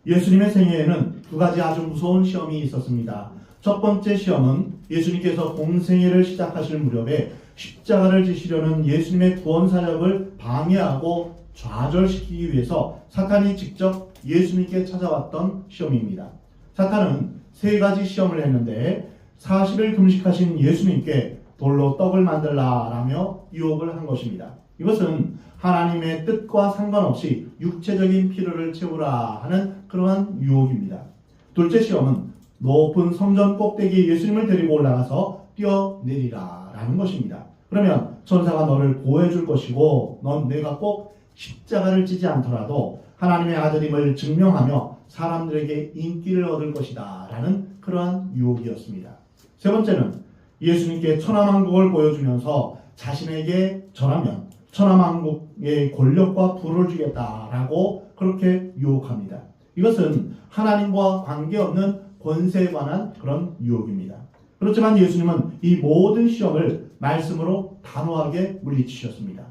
예수님의 생애에는 두 가지 아주 무서운 시험이 있었습니다. 첫 번째 시험은 예수님께서 공생애를 시작하실 무렵에 십자가를 지시려는 예수님의 구원 사역을 방해하고 좌절시키기 위해서 사탄이 직접 예수님께 찾아왔던 시험입니다. 사탄은 세 가지 시험을 했는데 40일 금식하신 예수님께 돌로 떡을 만들라라며 유혹을 한 것입니다. 이것은 하나님의 뜻과 상관없이 육체적인 필요를 채우라 하는 그러한 유혹입니다. 둘째 시험은 높은 성전 꼭대기에 예수님을 데리고 올라가서 뛰어내리라 라는 것입니다. 그러면 천사가 너를 보호해 줄 것이고 넌 내가 꼭 십자가를 지지 않더라도 하나님의 아들임을 증명하며 사람들에게 인기를 얻을 것이다 라는 그러한 유혹이었습니다. 세 번째는 예수님께 천하만국을 보여주면서 자신에게 전하면 천하만국의 권력과 부를 주겠다라고 그렇게 유혹합니다. 이것은 하나님과 관계없는 권세에 관한 그런 유혹입니다. 그렇지만 예수님은 이 모든 시험을 말씀으로 단호하게 물리치셨습니다.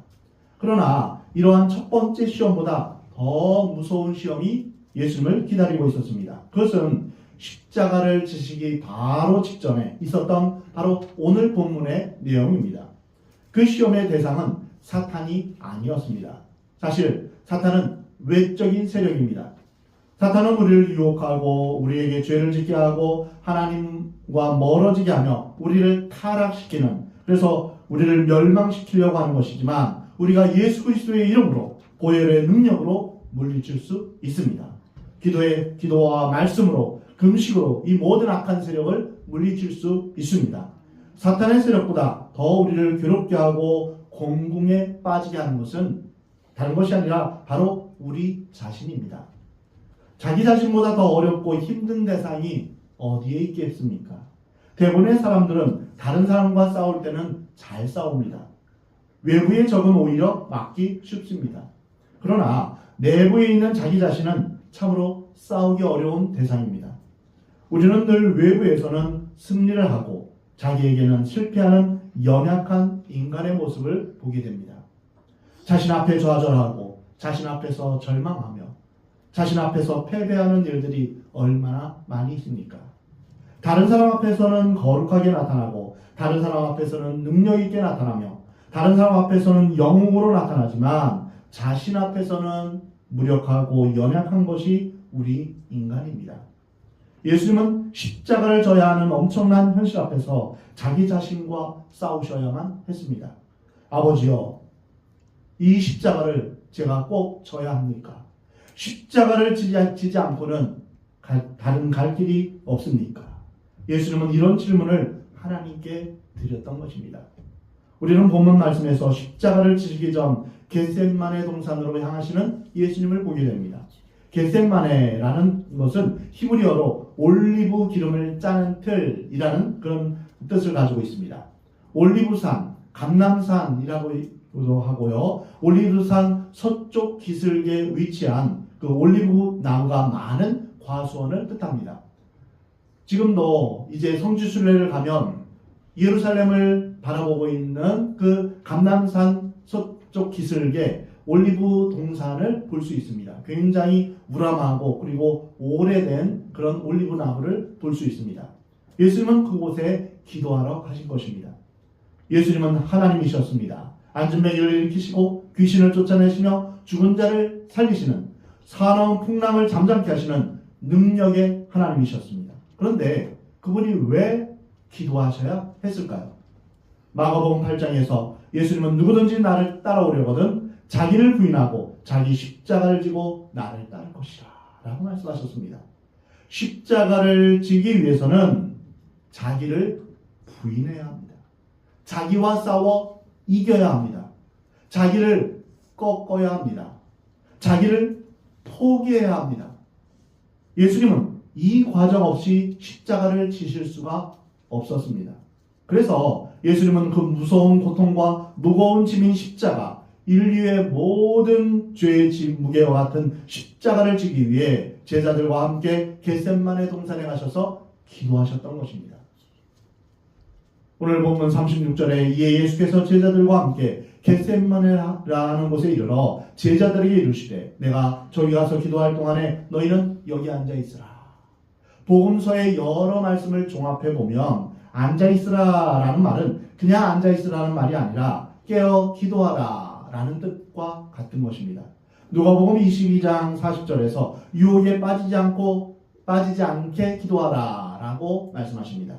그러나 이러한 첫 번째 시험보다 더 무서운 시험이 예수님을 기다리고 있었습니다. 그것은 십자가를 지시기 바로 직전에 있었던 바로 오늘 본문의 내용입니다. 그 시험의 대상은 사탄이 아니었습니다. 사실 사탄은 외적인 세력입니다. 사탄은 우리를 유혹하고 우리에게 죄를 짓게 하고 하나님과 멀어지게 하며 우리를 타락시키는, 그래서 우리를 멸망시키려고 하는 것이지만 우리가 예수 그리스도의 이름으로 보혈의 능력으로 물리칠 수 있습니다. 기도와 말씀으로 금식으로 이 모든 악한 세력을 물리칠 수 있습니다. 사탄의 세력보다 더 우리를 괴롭게 하고 공궁에 빠지게 하는 것은 다른 것이 아니라 바로 우리 자신입니다. 자기 자신보다 더 어렵고 힘든 대상이 어디에 있겠습니까? 대부분의 사람들은 다른 사람과 싸울 때는 잘 싸웁니다. 외부의 적은 오히려 막기 쉽습니다. 그러나 내부에 있는 자기 자신은 참으로 싸우기 어려운 대상입니다. 우리는 늘 외부에서는 승리를 하고 자기에게는 실패하는 연약한 인간의 모습을 보게 됩니다. 자신 앞에 좌절하고 자신 앞에서 절망하며 자신 앞에서 패배하는 일들이 얼마나 많이 있습니까? 다른 사람 앞에서는 거룩하게 나타나고 다른 사람 앞에서는 능력 있게 나타나며 다른 사람 앞에서는 영웅으로 나타나지만 자신 앞에서는 무력하고 연약한 것이 우리 인간입니다. 예수님은 십자가를 져야 하는 엄청난 현실 앞에서 자기 자신과 싸우셔야만 했습니다. 아버지여, 이 십자가를 제가 꼭 져야 합니까? 십자가를 지지 않고는 다른 갈 길이 없습니까? 예수님은 이런 질문을 하나님께 드렸던 것입니다. 우리는 본문 말씀에서 십자가를 지시기 전 겟세마네 동산으로 향하시는 예수님을 보게 됩니다. 겟세마네라는 것은 히브리어로 올리브 기름을 짜는 틀이라는 그런 뜻을 가지고 있습니다. 올리브산, 감람산이라고도 하고요. 올리브산 서쪽 기슭에 위치한 그 올리브 나무가 많은 과수원을 뜻합니다. 지금도 이제 성지순례를 가면 예루살렘을 바라보고 있는 그 감람산 서쪽 기슭에 올리브 동산을 볼 수 있습니다. 굉장히 우람하고 그리고 오래된 그런 올리브 나무를 볼 수 있습니다. 예수님은 그곳에 기도하러 가신 것입니다. 예수님은 하나님이셨습니다. 앉은 맹인을 일으키시고 귀신을 쫓아내시며 죽은 자를 살리시는 사나운 풍랑을 잠잠케 하시는 능력의 하나님이셨습니다. 그런데 그분이 왜 기도하셔야 했을까요? 마가복음 8장에서 예수님은 누구든지 나를 따라오려거든 자기를 부인하고 자기 십자가를 지고 나를 따를 것이라 라고 말씀하셨습니다. 십자가를 지기 위해서는 자기를 부인해야 합니다. 자기와 싸워 이겨야 합니다. 자기를 꺾어야 합니다. 자기를 포기해야 합니다. 예수님은 이 과정 없이 십자가를 지실 수가 없었습니다. 그래서 예수님은 그 무서운 고통과 무거운 짐인 십자가, 인류의 모든 죄의 무게와 같은 십자가를 지기 위해 제자들과 함께 겟세마네 동산에 가셔서 기도하셨던 것입니다. 오늘 본문 36절에 이에 예수께서 제자들과 함께 겟세마네라는 곳에 이르러 제자들에게 이르시되 내가 저기 가서 기도할 동안에 너희는 여기 앉아 있으라. 복음서의 여러 말씀을 종합해 보면 앉아 있으라라는 말은 그냥 앉아 있으라는 말이 아니라 깨어 기도하라라는 뜻과 같은 것입니다. 누가복음 22장 40절에서 유혹에 빠지지 않게 기도하라라고 말씀하십니다.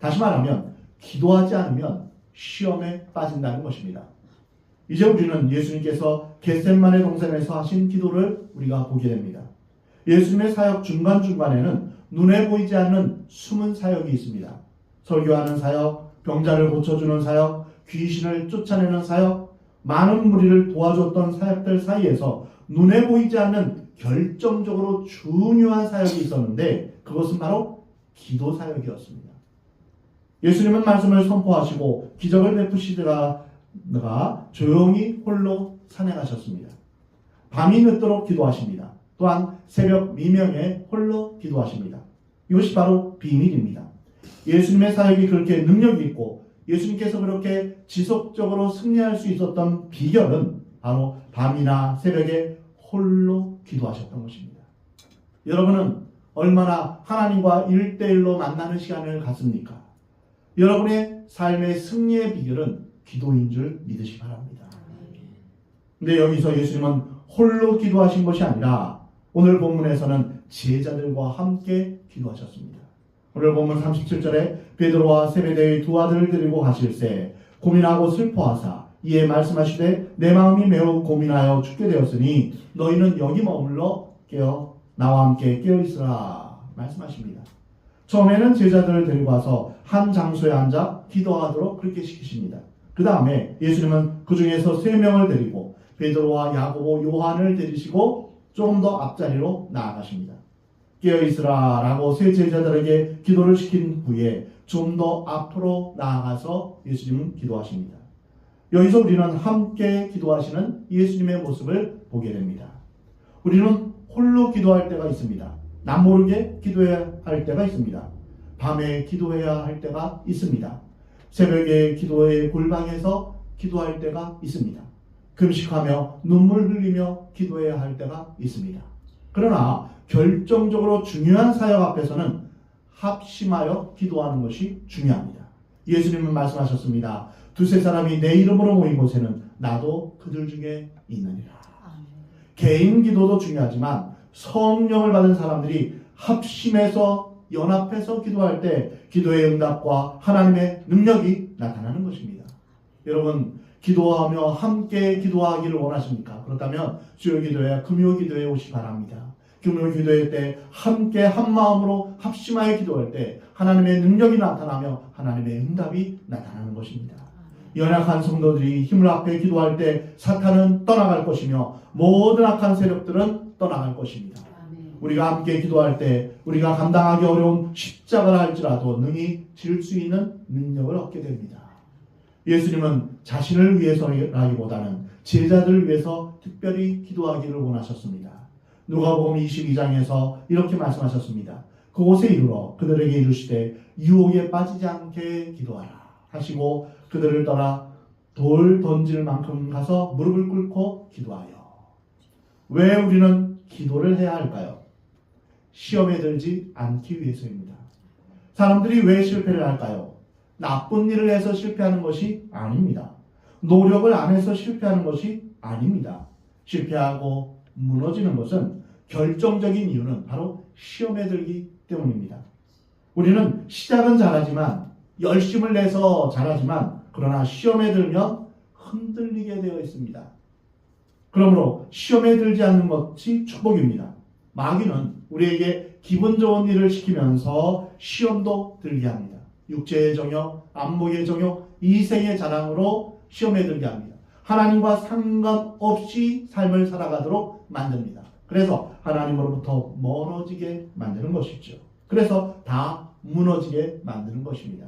다시 말하면 기도하지 않으면 시험에 빠진다는 것입니다. 이제 우리는 예수님께서 겟세마네 동산에서 하신 기도를 우리가 보게 됩니다. 예수님의 사역 중간중간에는 눈에 보이지 않는 숨은 사역이 있습니다. 설교하는 사역, 병자를 고쳐주는 사역, 귀신을 쫓아내는 사역, 많은 무리를 도와줬던 사역들 사이에서 눈에 보이지 않는 결정적으로 중요한 사역이 있었는데 그것은 바로 기도 사역이었습니다. 예수님은 말씀을 선포하시고 기적을 베푸시다가 조용히 홀로 산에 가셨습니다. 밤이 늦도록 기도하십니다. 또한 새벽 미명에 홀로 기도하십니다. 이것이 바로 비밀입니다. 예수님의 사역이 그렇게 능력이 있고 예수님께서 그렇게 지속적으로 승리할 수 있었던 비결은 바로 밤이나 새벽에 홀로 기도하셨던 것입니다. 여러분은 얼마나 하나님과 1대1로 만나는 시간을 갖습니까? 여러분의 삶의 승리의 비결은 기도인 줄 믿으시기 바랍니다. 근데 여기서 예수님은 홀로 기도하신 것이 아니라 오늘 본문에서는 제자들과 함께 기도하셨습니다. 오늘 본문 37절에 베드로와 세베대의 두 아들을 데리고 가실새 고민하고 슬퍼하사 이에 말씀하시되 내 마음이 매우 고민하여 죽게 되었으니 너희는 여기 머물러 나와 함께 깨어 있으라 말씀하십니다. 처음에는 제자들을 데리고 와서 한 장소에 앉아 기도하도록 그렇게 시키십니다. 그 다음에 예수님은 그 중에서 3명을 데리고 베드로와 야고보, 요한을 데리시고 조금 더 앞자리로 나아가십니다. 깨어있으라 라고 세 제자들에게 기도를 시킨 후에 좀 더 앞으로 나아가서 예수님은 기도하십니다. 여기서 우리는 함께 기도하시는 예수님의 모습을 보게 됩니다. 우리는 홀로 기도할 때가 있습니다. 남모르게 기도해야 할 때가 있습니다. 밤에 기도해야 할 때가 있습니다. 새벽에 기도의 골방에서 기도할 때가 있습니다. 금식하며 눈물 흘리며 기도해야 할 때가 있습니다. 그러나 결정적으로 중요한 사역 앞에서는 합심하여 기도하는 것이 중요합니다. 예수님은 말씀하셨습니다. 두세 사람이 내 이름으로 모인 곳에는 나도 그들 중에 있느니라. 개인 기도도 중요하지만 성령을 받은 사람들이 합심해서 연합해서 기도할 때 기도의 응답과 하나님의 능력이 나타나는 것입니다. 여러분 기도하며 함께 기도하기를 원하십니까? 그렇다면 주일 기도회, 금요 기도에 오시기 바랍니다. 금요 기도회 때 함께 한 마음으로 합심하여 기도할 때 하나님의 능력이 나타나며 하나님의 응답이 나타나는 것입니다. 연약한 성도들이 힘을 합해 기도할 때 사탄은 떠나갈 것이며 모든 악한 세력들은 떠나갈 것입니다. 우리가 함께 기도할 때 우리가 감당하기 어려운 십자가라 할지라도 능히 질 수 있는 능력을 얻게 됩니다. 예수님은 자신을 위해서라기보다는 제자들을 위해서 특별히 기도하기를 원하셨습니다. 누가복음 22장에서 이렇게 말씀하셨습니다. 그곳에 이르러 그들에게 이르시되 유혹에 빠지지 않게 기도하라 하시고 그들을 떠나 돌 던질 만큼 가서 무릎을 꿇고 기도하여. 왜 우리는 기도를 해야 할까요? 시험에 들지 않기 위해서입니다. 사람들이 왜 실패를 할까요? 나쁜 일을 해서 실패하는 것이 아닙니다. 노력을 안 해서 실패하는 것이 아닙니다. 실패하고 무너지는 것은 결정적인 이유는 바로 시험에 들기 때문입니다. 우리는 시작은 잘하지만 열심을 내서 잘하지만 그러나 시험에 들면 흔들리게 되어 있습니다. 그러므로 시험에 들지 않는 것이 축복입니다. 마귀는 우리에게 기분 좋은 일을 시키면서 시험도 들게 합니다. 육체의 정욕, 안목의 정욕, 이생의 자랑으로 시험에 들게 합니다. 하나님과 상관없이 삶을 살아가도록 만듭니다. 그래서 하나님으로부터 멀어지게 만드는 것이죠. 그래서 다 무너지게 만드는 것입니다.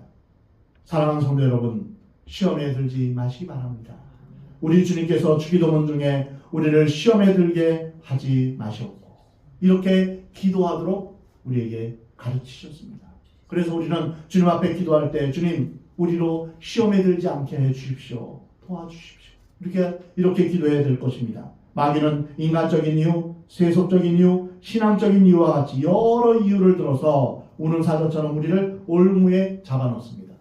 사랑하는 성도 여러분, 시험에 들지 마시기 바랍니다. 우리 주님께서 주기도문 중에 우리를 시험에 들게 하지 마시옵고 이렇게 기도하도록 우리에게 가르치셨습니다. 그래서 우리는 주님 앞에 기도할 때 주님 우리로 시험에 들지 않게 해주십시오. 도와주십시오. 이렇게 기도해야 될 것입니다. 마귀는 인간적인 이유, 세속적인 이유, 신앙적인 이유와 같이 여러 이유를 들어서 우는 사자처럼 우리를 올무에 잡아넣습니다.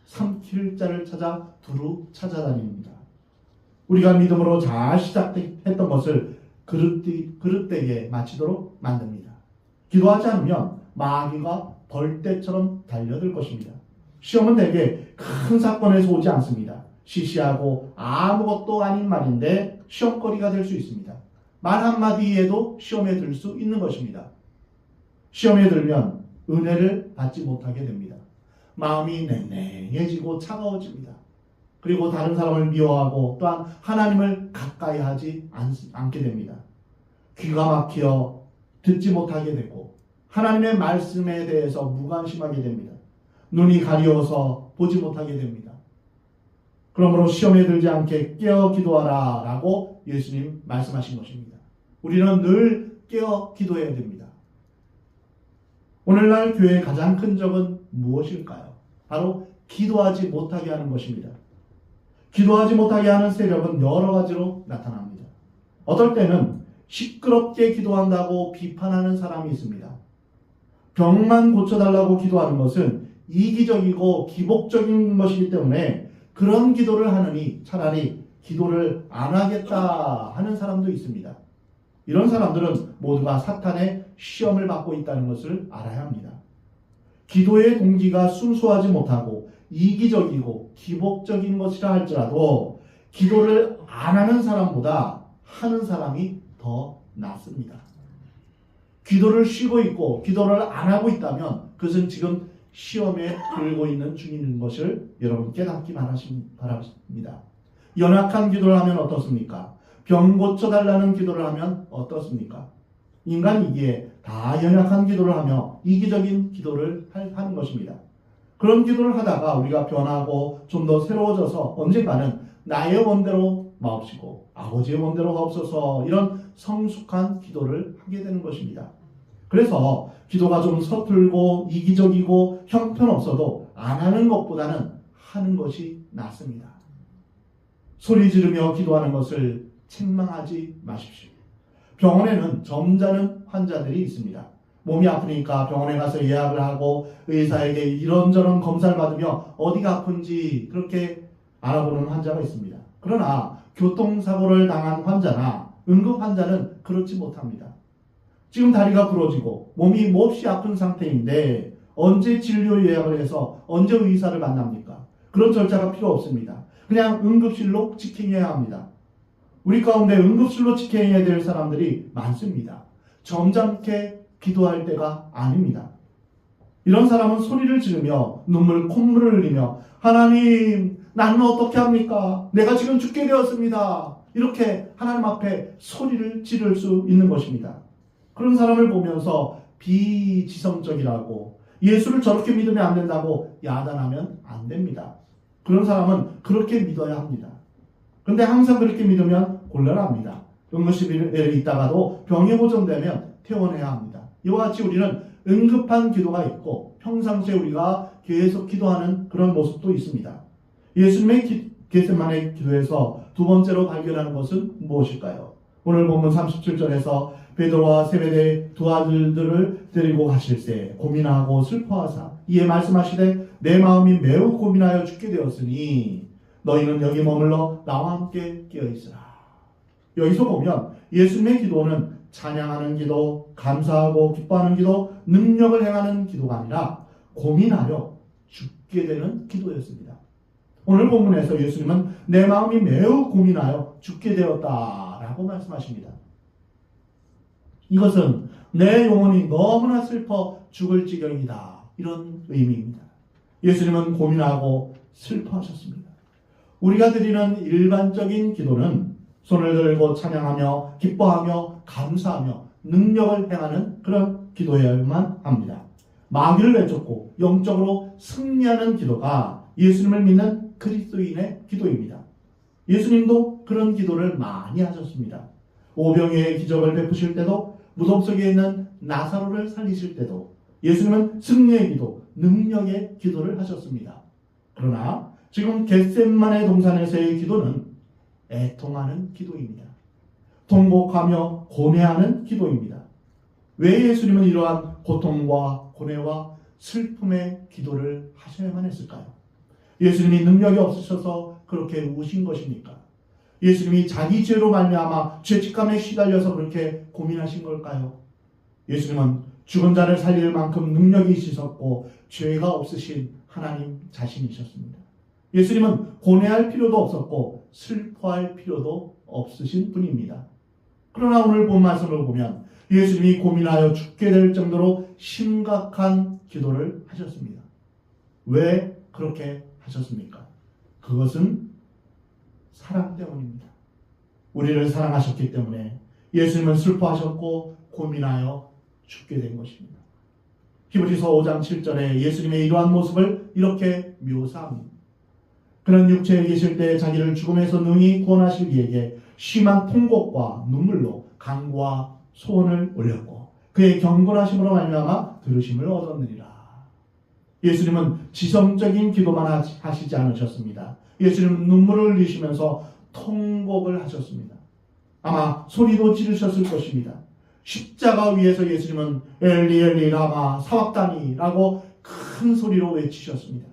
삼킬 자를 찾아 두루 찾아다닙니다. 우리가 믿음으로 잘 시작했던 것을 그릇되게 마치도록 만듭니다. 기도하지 않으면 마귀가 벌떼처럼 달려들 것입니다. 시험은 대개 큰 사건에서 오지 않습니다. 시시하고 아무것도 아닌 말인데 시험거리가 될 수 있습니다. 말 한마디에도 시험에 들 수 있는 것입니다. 시험에 들면 은혜를 받지 못하게 됩니다. 마음이 냉랭해지고 차가워집니다. 그리고 다른 사람을 미워하고 또한 하나님을 가까이 하지 않게 됩니다. 귀가 막혀 듣지 못하게 되고 하나님의 말씀에 대해서 무관심하게 됩니다. 눈이 가려워서 보지 못하게 됩니다. 그러므로 시험에 들지 않게 깨어 기도하라 라고 예수님 말씀하신 것입니다. 우리는 늘 깨어 기도해야 됩니다. 오늘날 교회의 가장 큰 적은 무엇일까요? 바로 기도하지 못하게 하는 것입니다. 기도하지 못하게 하는 세력은 여러 가지로 나타납니다. 어떨 때는 시끄럽게 기도한다고 비판하는 사람이 있습니다. 병만 고쳐달라고 기도하는 것은 이기적이고 기복적인 것이기 때문에 그런 기도를 하느니 차라리 기도를 안 하겠다 하는 사람도 있습니다. 이런 사람들은 모두가 사탄의 시험을 받고 있다는 것을 알아야 합니다. 기도의 동기가 순수하지 못하고 이기적이고 기복적인 것이라 할지라도 기도를 안 하는 사람보다 하는 사람이 더 낫습니다. 기도를 쉬고 있고 기도를 안 하고 있다면 그것은 지금 시험에 들고 있는 중인 것을 여러분 깨닫기 바랍니다. 연약한 기도를 하면 어떻습니까? 병 고쳐달라는 기도를 하면 어떻습니까? 인간이기에 다 연약한 기도를 하며 이기적인 기도를 하는 것입니다. 그런 기도를 하다가 우리가 변하고 좀 더 새로워져서 언젠가는 나의 원대로 마옵시고 아버지의 원대로가 없어서 이런 성숙한 기도를 하게 되는 것입니다. 그래서 기도가 좀 서툴고 이기적이고 형편없어도 안 하는 것보다는 하는 것이 낫습니다. 소리 지르며 기도하는 것을 책망하지 마십시오. 병원에는 점잖은 환자들이 있습니다. 몸이 아프니까 병원에 가서 예약을 하고 의사에게 이런저런 검사를 받으며 어디가 아픈지 그렇게 알아보는 환자가 있습니다. 그러나 교통사고를 당한 환자나 응급 환자는 그렇지 못합니다. 지금 다리가 부러지고 몸이 몹시 아픈 상태인데 언제 진료 예약을 해서 언제 의사를 만납니까? 그런 절차가 필요 없습니다. 그냥 응급실로 직행해야 합니다. 우리 가운데 응급실로 직행해야 될 사람들이 많습니다. 점잖게 기도할 때가 아닙니다. 이런 사람은 소리를 지르며 콧물을 흘리며 하나님 나는 어떻게 합니까? 내가 지금 죽게 되었습니다. 이렇게 하나님 앞에 소리를 지를 수 있는 것입니다. 그런 사람을 보면서 비지성적이라고 예수를 저렇게 믿으면 안 된다고 야단하면 안 됩니다. 그런 사람은 그렇게 믿어야 합니다. 그런데 항상 그렇게 믿으면 곤란합니다. 응급실에 있다가도 병이 보존되면 퇴원해야 합니다. 이와 같이 우리는 응급한 기도가 있고 평상시에 우리가 계속 기도하는 그런 모습도 있습니다. 예수님의 겟세마네 기도에서 두 번째로 발견하는 것은 무엇일까요? 오늘 본문 37절에서 베드로와 세베대의 두 아들들을 데리고 가실새 고민하고 슬퍼하사 이에 말씀하시되 내 마음이 매우 고민하여 죽게 되었으니 너희는 여기 머물러 나와 함께 깨어있으라. 여기서 보면 예수님의 기도는 찬양하는 기도, 감사하고 기뻐하는 기도, 능력을 행하는 기도가 아니라 고민하여 죽게 되는 기도였습니다. 오늘 본문에서 예수님은 내 마음이 매우 고민하여 죽게 되었다라고 말씀하십니다. 이것은 내 영혼이 너무나 슬퍼 죽을 지경이다. 이런 의미입니다. 예수님은 고민하고 슬퍼하셨습니다. 우리가 드리는 일반적인 기도는 손을 들고 찬양하며 기뻐하며 감사하며 능력을 행하는 그런 기도여야만 합니다. 마귀를 내쫓고 영적으로 승리하는 기도가 예수님을 믿는 그리스도인의 기도입니다. 예수님도 그런 기도를 많이 하셨습니다. 오병이의 기적을 베푸실 때도 무덤 속에 있는 나사로를 살리실 때도 예수님은 승리의 기도, 능력의 기도를 하셨습니다. 그러나 지금 겟세마네 동산에서의 기도는 애통하는 기도입니다. 통곡하며 고뇌하는 기도입니다. 왜 예수님은 이러한 고통과 고뇌와 슬픔의 기도를 하셔야만 했을까요? 예수님이 능력이 없으셔서 그렇게 우신 것입니까? 예수님이 자기 죄로 말미암아 죄책감에 시달려서 그렇게 고민하신 걸까요? 예수님은 죽은 자를 살릴 만큼 능력이 있으셨고 죄가 없으신 하나님 자신이셨습니다. 예수님은 고뇌할 필요도 없었고 슬퍼할 필요도 없으신 분입니다. 그러나 오늘 본 말씀을 보면 예수님이 고민하여 죽게 될 정도로 심각한 기도를 하셨습니다. 왜 그렇게 하셨습니까? 그것은 사랑 때문입니다. 우리를 사랑하셨기 때문에 예수님은 슬퍼하셨고 고민하여 죽게 된 것입니다. 히브리서 5장 7절에 예수님의 이러한 모습을 이렇게 묘사합니다. 그는 육체에 계실 때 자기를 죽음에서 능히 구원하실 이에게 심한 통곡과 눈물로 간구와 소원을 올렸고 그의 경건하심으로 말미암아 들으심을 얻었느니라. 예수님은 지성적인 기도만 하시지 않으셨습니다. 예수님은 눈물을 흘리시면서 통곡을 하셨습니다. 아마 소리도 지르셨을 것입니다. 십자가 위에서 예수님은 엘리 엘리 라마 사박다니라고 큰 소리로 외치셨습니다.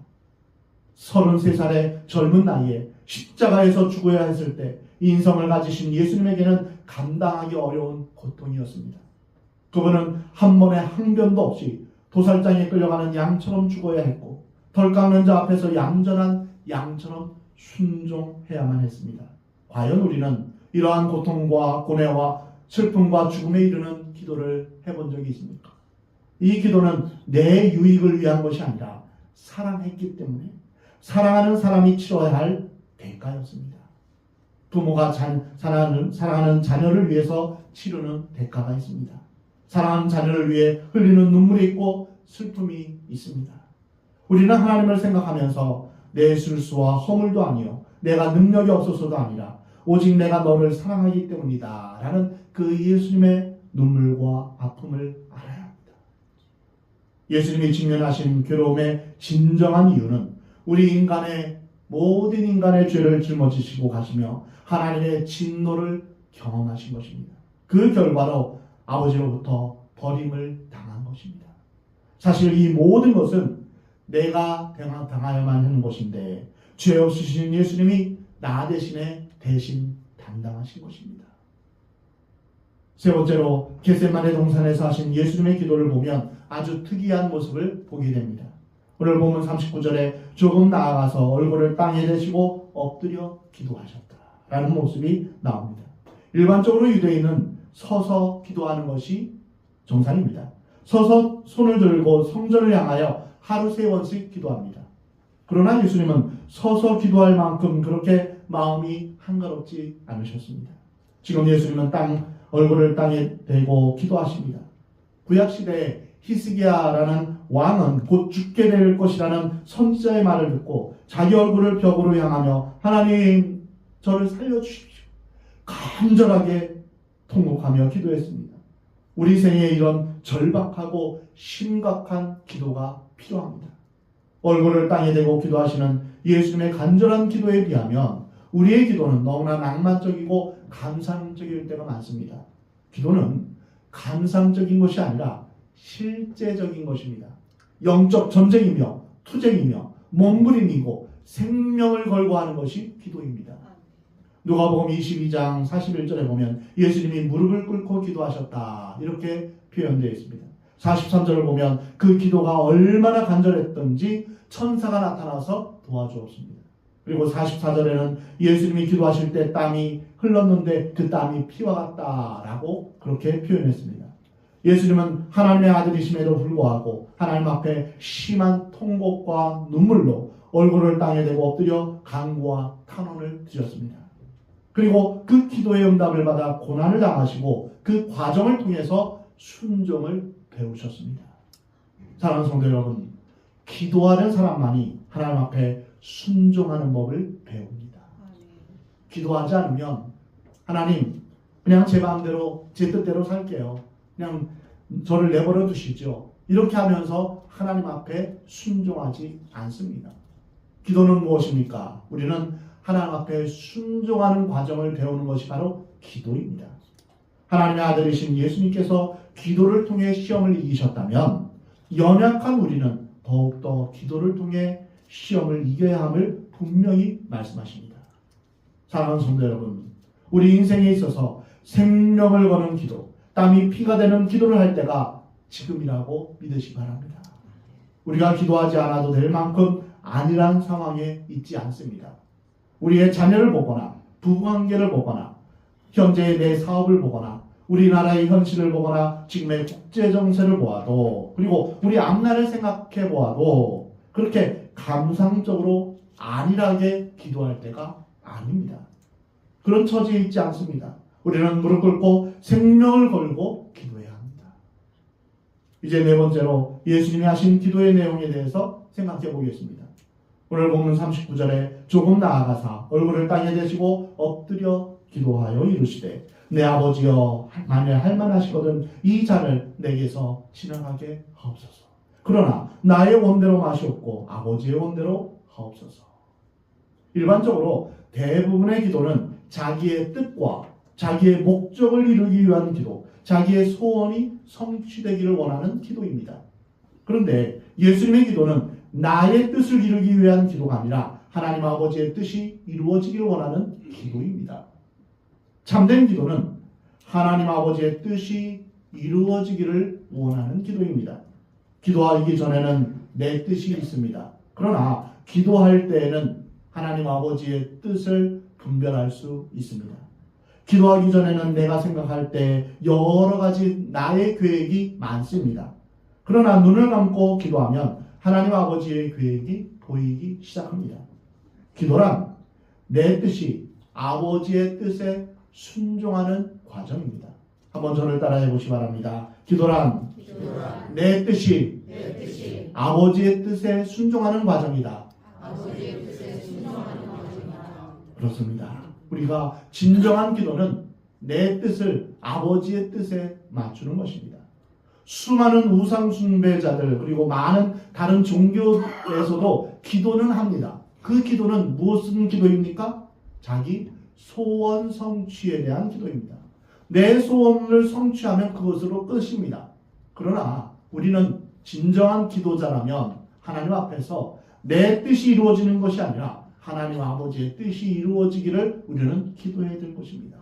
33살의 젊은 나이에 십자가에서 죽어야 했을 때 인성을 가지신 예수님에게는 감당하기 어려운 고통이었습니다. 그분은 한 번에 항변도 없이 도살장에 끌려가는 양처럼 죽어야 했고 덜 깎는 자 앞에서 얌전한 양처럼 순종해야만 했습니다. 과연 우리는 이러한 고통과 고뇌와 슬픔과 죽음에 이르는 기도를 해본 적이 있습니까? 이 기도는 내 유익을 위한 것이 아니라 사랑했기 때문에 사랑하는 사람이 치러야 할 대가였습니다. 부모가 사랑하는 자녀를 위해서 치르는 대가가 있습니다. 사랑하는 자녀를 위해 흘리는 눈물이 있고 슬픔이 있습니다. 우리는 하나님을 생각하면서 내 실수와 허물도 아니요 내가 능력이 없어서도 아니라 오직 내가 너를 사랑하기 때문이다 라는 그 예수님의 눈물과 아픔을 알아야 합니다. 예수님이 직면하신 괴로움의 진정한 이유는 우리 모든 인간의 죄를 짊어지시고 가시며 하나님의 진노를 경험하신 것입니다. 그 결과로 아버지로부터 버림을 당한 것입니다. 사실 이 모든 것은 내가 당하여만 하는 것인데 죄 없으신 예수님이 나 대신에 대신 담당하신 것입니다. 세 번째로 겟세마네 동산에서 하신 예수님의 기도를 보면 아주 특이한 모습을 보게 됩니다. 오늘 보면 39절에 조금 나아가서 얼굴을 땅에 대시고 엎드려 기도하셨다라는 모습이 나옵니다. 일반적으로 유대인은 서서 기도하는 것이 정상입니다. 서서 손을 들고 성전을 향하여 하루 3번씩 기도합니다. 그러나 예수님은 서서 기도할 만큼 그렇게 마음이 한가롭지 않으셨습니다. 지금 예수님은 얼굴을 땅에 대고 기도하십니다. 구약시대에 히스기야라는 왕은 곧 죽게 될 것이라는 선지자의 말을 듣고 자기 얼굴을 벽으로 향하며 하나님 저를 살려주십시오. 간절하게 통곡하며 기도했습니다. 우리 생에 이런 절박하고 심각한 기도가 필요합니다. 얼굴을 땅에 대고 기도하시는 예수님의 간절한 기도에 비하면 우리의 기도는 너무나 낭만적이고 감상적일 때가 많습니다. 기도는 감상적인 것이 아니라 실제적인 것입니다. 영적 전쟁이며 투쟁이며 몸부림이고 생명을 걸고 하는 것이 기도입니다. 누가복음 22장 41절에 보면 예수님이 무릎을 꿇고 기도하셨다 이렇게 표현되어 있습니다. 43절을 보면 그 기도가 얼마나 간절했던지 천사가 나타나서 도와주었습니다. 그리고 44절에는 예수님이 기도하실 때 땀이 흘렀는데 그 땀이 피와 같다라고 그렇게 표현했습니다. 예수님은 하나님의 아들이심에도 불구하고 하나님 앞에 심한 통곡과 눈물로 얼굴을 땅에 대고 엎드려 간구와 탄원을 드렸습니다. 그리고 그 기도의 응답을 받아 고난을 당하시고 그 과정을 통해서 순종을 배우셨습니다. 사랑하는 성도 여러분, 기도하는 사람만이 하나님 앞에 순종하는 법을 배웁니다. 기도하지 않으면 하나님 그냥 제 마음대로 제 뜻대로 살게요. 그냥 저를 내버려 두시죠. 이렇게 하면서 하나님 앞에 순종하지 않습니다. 기도는 무엇입니까? 우리는 하나님 앞에 순종하는 과정을 배우는 것이 바로 기도입니다. 하나님의 아들이신 예수님께서 기도를 통해 시험을 이기셨다면 연약한 우리는 더욱더 기도를 통해 시험을 이겨야 함을 분명히 말씀하십니다. 사랑하는 성도 여러분, 우리 인생에 있어서 생명을 거는 기도, 땀이 피가 되는 기도를 할 때가 지금이라고 믿으시기 바랍니다. 우리가 기도하지 않아도 될 만큼 아니란 상황에 있지 않습니다. 우리의 자녀를 보거나 부부관계를 보거나 현재의 내 사업을 보거나 우리나라의 현실을 보거나 지금의 국제정세를 보아도 그리고 우리 앞날을 생각해 보아도 그렇게 감상적으로 안일하게 기도할 때가 아닙니다. 그런 처지에 있지 않습니다. 우리는 무릎 꿇고 생명을 걸고 기도해야 합니다. 이제 네 번째로 예수님이 하신 기도의 내용에 대해서 생각해 보겠습니다. 오늘 본문 39절에 조금 나아가사 얼굴을 땅에 대시고 엎드려 기도하여 이르시되 내 아버지여 만일 할만하시거든 이 잔을 내게서 지나가게 하옵소서. 그러나 나의 원대로 마시옵고 아버지의 원대로 하옵소서. 일반적으로 대부분의 기도는 자기의 뜻과 자기의 목적을 이루기 위한 기도, 자기의 소원이 성취되기를 원하는 기도입니다. 그런데 예수님의 기도는 나의 뜻을 이루기 위한 기도가 아니라 하나님 아버지의 뜻이 이루어지기를 원하는 기도입니다. 참된 기도는 하나님 아버지의 뜻이 이루어지기를 원하는 기도입니다. 기도하기 전에는 내 뜻이 있습니다. 그러나 기도할 때에는 하나님 아버지의 뜻을 분별할 수 있습니다. 기도하기 전에는 내가 생각할 때 여러 가지 나의 계획이 많습니다. 그러나 눈을 감고 기도하면 하나님 아버지의 계획이 보이기 시작합니다. 기도란 내 뜻이 아버지의 뜻에 순종하는 과정입니다. 한번 저를 따라해 보시기 바랍니다. 기도란 내 뜻이 아버지의 뜻에 순종하는 과정이다. 그렇습니다. 우리가 진정한 기도는 내 뜻을 아버지의 뜻에 맞추는 것입니다. 수많은 우상 숭배자들 그리고 많은 다른 종교에서도 기도는 합니다. 그 기도는 무슨 기도입니까? 자기 소원 성취에 대한 기도입니다. 내 소원을 성취하면 그것으로 끝입니다. 그러나 우리는 진정한 기도자라면 하나님 앞에서 내 뜻이 이루어지는 것이 아니라 하나님 아버지의 뜻이 이루어지기를 우리는 기도해야 될 것입니다.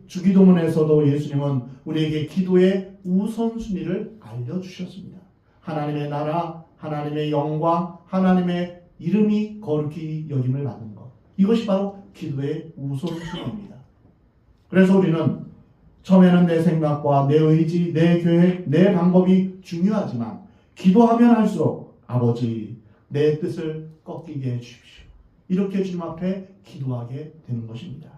주기도문에서도 예수님은 우리에게 기도의 우선순위를 알려주셨습니다. 하나님의 나라, 하나님의 영광, 하나님의 이름이 거룩히 여김을 받는 것. 이것이 바로 기도의 우선순위입니다. 그래서 우리는 처음에는 내 생각과 내 의지, 내 계획, 내 방법이 중요하지만 기도하면 할수록 아버지 내 뜻을 꺾이게 해주십시오. 이렇게 주님 앞에 기도하게 되는 것입니다.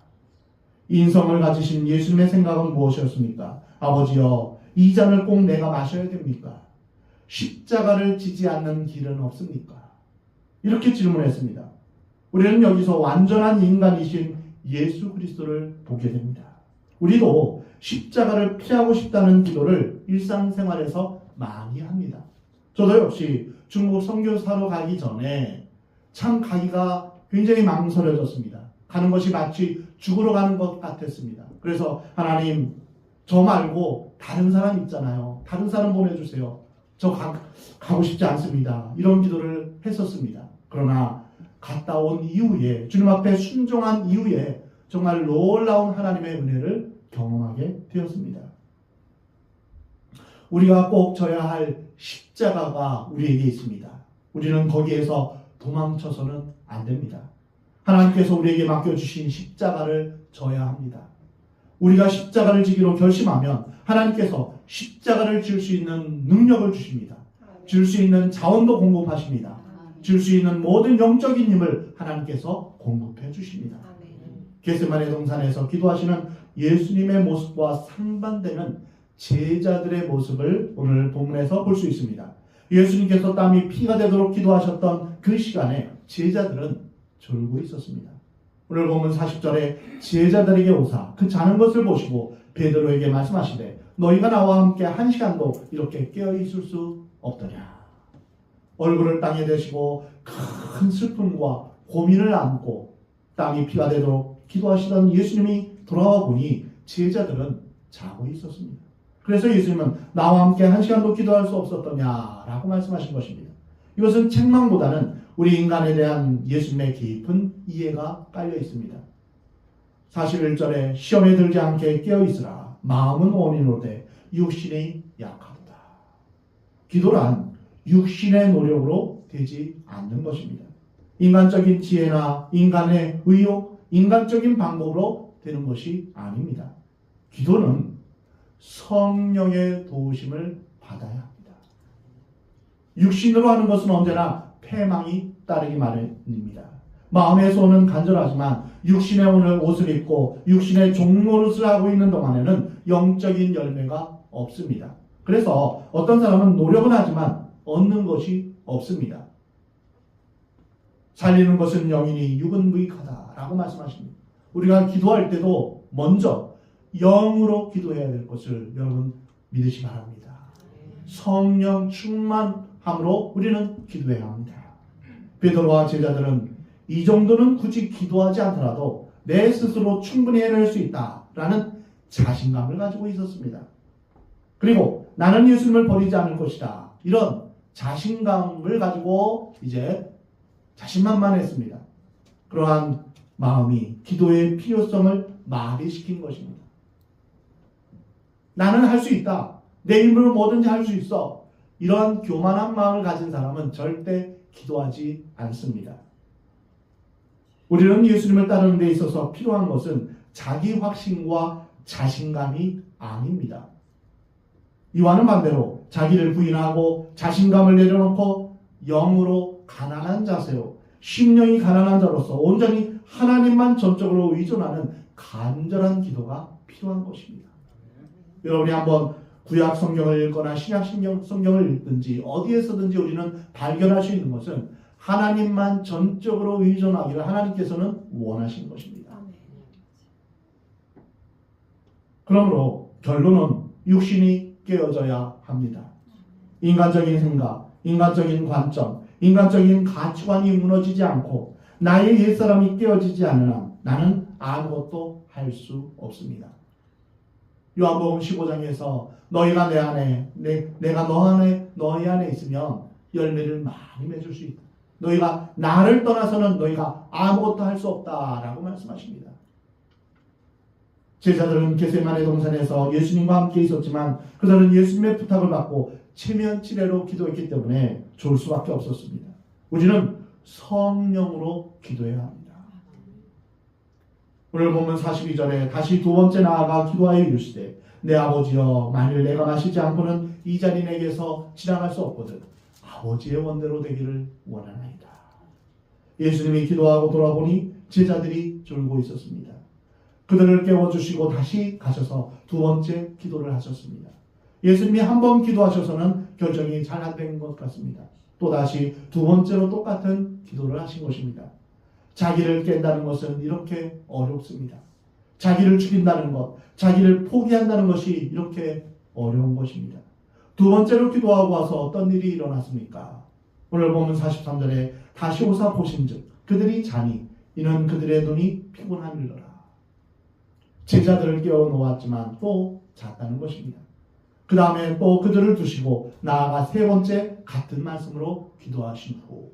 인성을 가지신 예수님의 생각은 무엇이었습니까? 아버지여 이 잔을 꼭 내가 마셔야 됩니까? 십자가를 지지 않는 길은 없습니까? 이렇게 질문했습니다. 우리는 여기서 완전한 인간이신 예수 그리스도를 보게 됩니다. 우리도 십자가를 피하고 싶다는 기도를 일상생활에서 많이 합니다. 저도 역시 중국 선교사로 가기 전에 참 가기가 굉장히 망설여졌습니다. 가는 것이 마치 죽으러 가는 것 같았습니다. 그래서 하나님 저 말고 다른 사람 있잖아요. 다른 사람 보내주세요. 저 가고 싶지 않습니다. 이런 기도를 했었습니다. 그러나 갔다 온 이후에 주님 앞에 순종한 이후에 정말 놀라운 하나님의 은혜를 경험하게 되었습니다. 우리가 꼭 져야 할 십자가가 우리에게 있습니다. 우리는 거기에서 도망쳐서는 안 됩니다. 하나님께서 우리에게 맡겨주신 십자가를 져야 합니다. 우리가 십자가를 지기로 결심하면 하나님께서 십자가를 질 수 있는 능력을 주십니다. 질 수 있는 자원도 공급하십니다. 질 수 있는 모든 영적인 힘을 하나님께서 공급해 주십니다. 겟세마네 동산에서 기도하시는 예수님의 모습과 상반되는 제자들의 모습을 오늘 본문에서 볼 수 있습니다. 예수님께서 땀이 피가 되도록 기도하셨던 그 시간에 제자들은 졸고 있었습니다. 오늘 본문 40절에 제자들에게 오사 그 자는 것을 보시고 베드로에게 말씀하시되 너희가 나와 함께 한 시간도 이렇게 깨어 있을 수 없더냐. 얼굴을 땅에 대시고 큰 슬픔과 고민을 안고 땀이 피가 되도록 기도하시던 예수님이 돌아와 보니 제자들은 자고 있었습니다. 그래서 예수님은 나와 함께 한 시간도 기도할 수 없었더냐라고 말씀하신 것입니다. 이것은 책망보다는 우리 인간에 대한 예수님의 깊은 이해가 깔려 있습니다. 41절에 시험에 들지 않게 깨어있으라. 마음은 원인으로되 육신이 약하도다. 기도란 육신의 노력으로 되지 않는 것입니다. 인간적인 지혜나 인간의 의욕, 인간적인 방법으로 되는 것이 아닙니다. 기도는 성령의 도우심을 받아야 합니다. 육신으로 하는 것은 언제나 패망이 따르기 마련입니다. 마음에서 오는 간절하지만 육신의 오늘 옷을 입고 육신의 종노릇을 하고 있는 동안에는 영적인 열매가 없습니다. 그래서 어떤 사람은 노력은 하지만 얻는 것이 없습니다. 살리는 것은 영이니 육은 무익하다라고 말씀하십니다. 우리가 기도할 때도 먼저 영으로 기도해야 될 것을 여러분 믿으시 바랍니다. 성령 충만함으로 우리는 기도해야 합니다. 베드로와 제자들은 이 정도는 굳이 기도하지 않더라도 내 스스로 충분히 해낼 수 있다라는 자신감을 가지고 있었습니다. 그리고 나는 예수님을 버리지 않을 것이다. 이런 자신감을 가지고 이제 자신만만했습니다. 그러한 마음이 기도의 필요성을 마비시킨 것입니다. 나는 할 수 있다. 내 힘으로 뭐든지 할 수 있어. 이러한 교만한 마음을 가진 사람은 절대 기도하지 않습니다. 우리는 예수님을 따르는 데 있어서 필요한 것은 자기 확신과 자신감이 아닙니다. 이와는 반대로 자기를 부인하고 자신감을 내려놓고 영으로 가난한 자세로 심령이 가난한 자로서 온전히 하나님만 전적으로 의존하는 간절한 기도가 필요한 것입니다. 여러분이 한번 구약 성경을 읽거나 신약 성경을 읽든지 어디에서든지 우리는 발견할 수 있는 것은 하나님만 전적으로 의존하기를 하나님께서는 원하시는 것입니다. 그러므로 결론은 육신이 깨어져야 합니다. 인간적인 생각, 인간적인 관점, 인간적인 가치관이 무너지지 않고 나의 옛사람이 깨어지지 않는 한 나는 아무것도 할 수 없습니다. 요한복음 15장에서 너희가 내 안에 내가 너희 안에 있으면 열매를 많이 맺을 수 있다. 너희가 나를 떠나서는 너희가 아무것도 할 수 없다라고 말씀하십니다. 제자들은 겟세마네 동산에서 예수님과 함께 있었지만 그들은 예수님의 부탁을 받고 체면치레로 기도했기 때문에 좋을 수밖에 없었습니다. 우리는 성령으로 기도해야 합니다. 오늘 보면 42절에 다시 두 번째 나아가 기도하여 이르시되 내 아버지여 만일 내가 마시지 않고는 이 잔이 내게서 지나갈 수 없거든 아버지의 원대로 되기를 원하나이다. 예수님이 기도하고 돌아보니 제자들이 졸고 있었습니다. 그들을 깨워주시고 다시 가셔서 두 번째 기도를 하셨습니다. 예수님이 한 번 기도하셔서는 결정이 잘 안 된 것 같습니다. 또다시 두 번째로 똑같은 기도를 하신 것입니다. 자기를 깬다는 것은 이렇게 어렵습니다. 자기를 죽인다는 것, 자기를 포기한다는 것이 이렇게 어려운 것입니다. 두 번째로 기도하고 와서 어떤 일이 일어났습니까? 오늘 보면 43절에 다시 오사 보신즉 그들이 자니 이는 그들의 눈이 피곤함이로라. 제자들을 깨워 놓았지만 또 잤다는 것입니다. 그 다음에 또 그들을 두시고 나아가 세 번째 같은 말씀으로 기도하신 후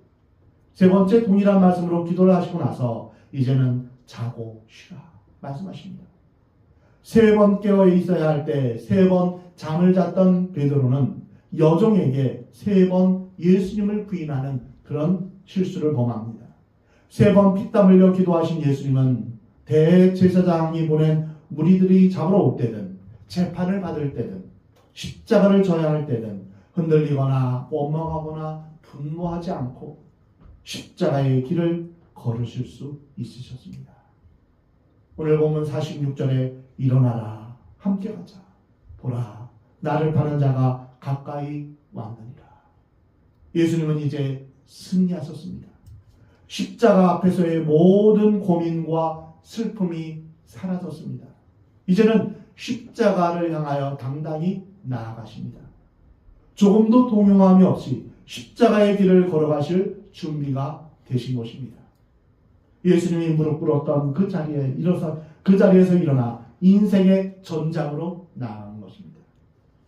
세 번째 동일한 말씀으로 기도를 하시고 나서 이제는 자고 쉬라 말씀하십니다. 세 번 깨어 있어야 할 때 세 번 잠을 잤던 베드로는 여종에게 세 번 예수님을 부인하는 그런 실수를 범합니다. 세 번 피땀 흘려 기도하신 예수님은 대제사장이 보낸 무리들이 잡으러 올 때든 재판을 받을 때든 십자가를 져야 할 때든 흔들리거나 원망하거나 분노하지 않고 십자가의 길을 걸으실 수 있으셨습니다. 오늘 보면 46절에 일어나라 함께 가자 보라 나를 파는 자가 가까이 왔느니라. 예수님은 이제 승리하셨습니다. 십자가 앞에서의 모든 고민과 슬픔이 사라졌습니다. 이제는 십자가를 향하여 당당히 나아가십니다. 조금도 동요함이 없이 십자가의 길을 걸어가실 준비가 되신 것입니다. 예수님이 무릎 꿇었던 그 자리에서 일어나 인생의 전장으로 나아가는 것입니다.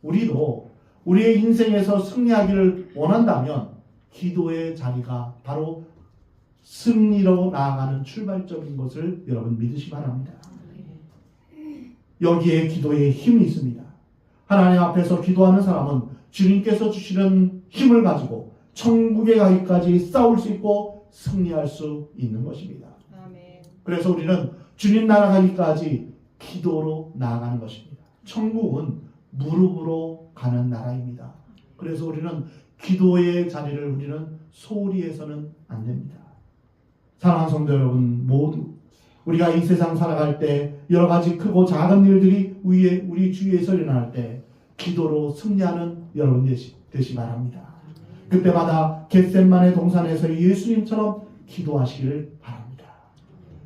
우리도 우리의 인생에서 승리하기를 원한다면 기도의 자리가 바로 승리로 나아가는 출발점인 것을 여러분 믿으시 바랍니다. 여기에 기도의 힘이 있습니다. 하나님 앞에서 기도하는 사람은 주님께서 주시는 힘을 가지고 천국에 가기까지 싸울 수 있고 승리할 수 있는 것입니다. 아멘. 그래서 우리는 주님 나라 가기까지 기도로 나아가는 것입니다. 천국은 무릎으로 가는 나라입니다. 그래서 우리는 기도의 자리를 우리는 소홀히 해서는 안 됩니다. 사랑하는 성도 여러분, 모두 우리가 이 세상 살아갈 때 여러 가지 크고 작은 일들이 우리 주위에서 일어날 때 기도로 승리하는 여러분 되시 바랍니다. 그때마다 겟셋마네 동산에서 예수님처럼 기도하시기를 바랍니다.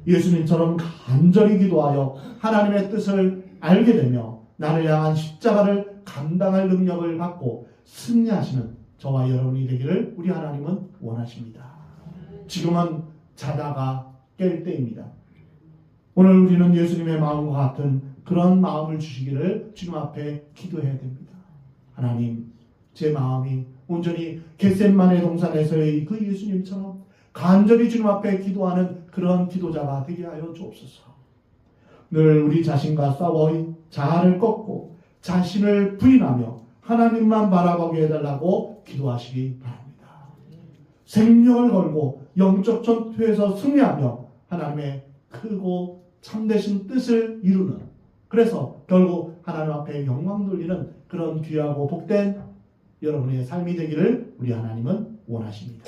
예수님처럼 간절히 기도하여 하나님의 뜻을 알게 되며 나를 향한 십자가를 감당할 능력을 받고 승리하시는 저와 여러분이 되기를 우리 하나님은 원하십니다. 지금은 자다가 깰 때입니다. 오늘 우리는 예수님의 마음과 같은 그런 마음을 주시기를 주님 앞에 기도해야 됩니다. 하나님, 제 마음이 온전히 겟셋마네 동산에서의 그 예수님처럼 간절히 주님 앞에 기도하는 그런 기도자가 되게 하여 주옵소서. 늘 우리 자신과 싸워 자아를 꺾고 자신을 부인하며 하나님만 바라보게 해달라고 기도하시기 바랍니다. 생명을 걸고 영적 전투에서 승리하며 하나님의 크고 참되신 뜻을 이루는, 그래서 결국 하나님 앞에 영광 돌리는 그런 귀하고 복된 여러분의 삶이 되기를 우리 하나님은 원하십니다.